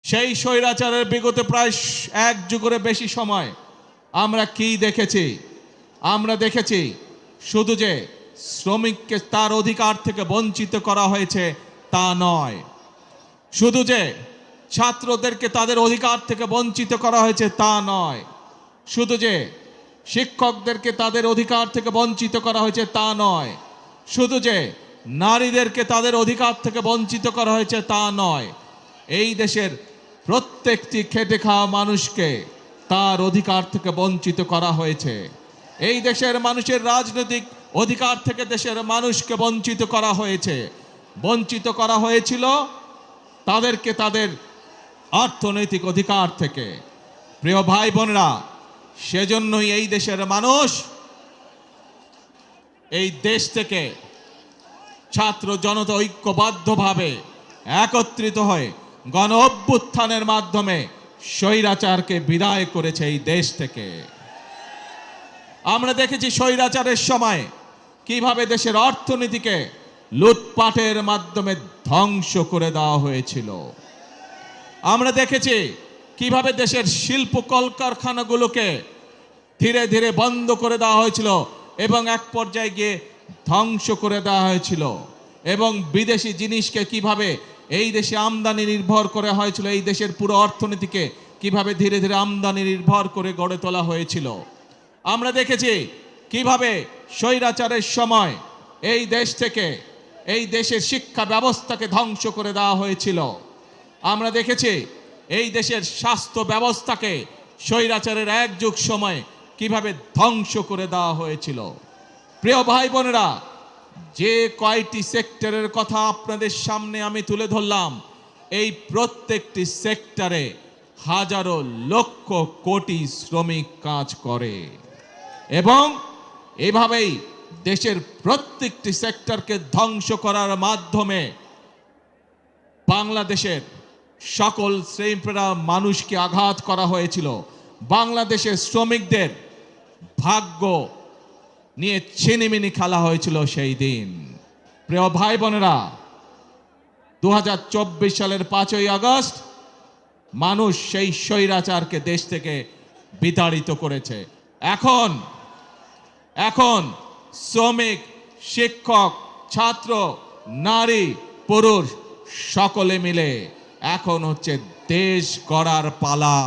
সেই স্বৈরাচারের বিগত প্রায় এক যুগের বেশি সময় আমরা কি দেখেছি? আমরা দেখেছি শুধু যে শ্রমিককে তার অধিকার থেকে বঞ্চিত করা হয়েছে তা নয়, শুধু যে ছাত্রদেরকে তাদের অধিকার থেকে বঞ্চিত করা হয়েছে তা নয়, শুধু যে শিক্ষকদেরকে তাদের অধিকার থেকে বঞ্চিত করা হয়েছে তা নয়, শুধু যে নারীদেরকে তাদের অধিকার থেকে বঞ্চিত করা হয়েছে তা নয়, এই দেশের প্রত্যেকটি খেটে খাওয়া মানুষকে তার অধিকার থেকে বঞ্চিত করা হয়েছে। এই দেশের মানুষের রাজনৈতিক অধিকার থেকে দেশের মানুষকে বঞ্চিত করা হয়েছে। বঞ্চিত করা হয়েছিল তাদেরকে তাদের অর্থনৈতিক অধিকার থেকে। প্রিয় ভাই বোনেরা, সেজন্যই এই দেশের মানুষ এই দেশ থেকে ছাত্র জনতা ঐক্যবদ্ধভাবে একত্রিত হয়ে গণ অভ্যুত্থানের মাধ্যমে স্বৈরাচারকে বিদায় করেছে এই দেশ থেকে। আমরা দেখেছি স্বৈরাচারের সময় কিভাবে দেশের অর্থনীতিকে লুটপাটের মাধ্যমে ধ্বংস করে দেওয়া হয়েছিল। আমরা দেখেছি কিভাবে দেশের শিল্প কলকারখানাগুলোকে ধীরে ধীরে বন্ধ করে দেওয়া হয়েছিল এবং এক পর্যায়ে গিয়ে ধ্বংস করে দেওয়া হয়েছিল, এবং বিদেশি জিনিসকে কিভাবে এই দেশে আমদানি নির্ভর করে হয়েছিল, এই দেশের পুরো অর্থনীতিকে কিভাবে ধীরে ধীরে আমদানি নির্ভর করে গড়ে তোলা হয়েছিল। আমরা দেখেছি কিভাবে স্বৈরাচারের সময় এই দেশ থেকে এই দেশের শিক্ষা ব্যবস্থাকে ধ্বংস করে দেওয়া হয়েছিল। আমরা দেখেছি এই দেশের স্বাস্থ্য ব্যবস্থাকে স্বৈরাচারের এক যুগ সময় কিভাবে ধ্বংস করে দেওয়া হয়েছিল। প্রিয় ভাই বোনেরা, যে কয়টি সেক্টরের কথা আপনাদের সামনে আমি তুলে ধরলাম, এই প্রত্যেকটি সেক্টরে হাজারো লক্ষ কোটি শ্রমিক কাজ করে, এবং এভাবেই দেশের প্রত্যেকটি সেক্টরকে ধ্বংস করার মাধ্যমে বাংলাদেশের সকল শ্রেণীপেরা মানুষকে আঘাত করা হয়েছিল। বাংলাদেশের শ্রমিকদের ভাগ্য নিয়ে ছিনিমিনি খেলা হয়েছিল সেই দিন। প্রিয় ভাই বোনেরা, 2024 সালের 5ই আগস্ট মানুষ সেই স্বৈরাচারকে দেশ থেকে বিতাড়িত করেছে। এখন শ্রমিক, শিক্ষক, ছাত্র, নারী, পুরুষ সকলে মিলে এখন হচ্ছে দেশ গড়ার পালা।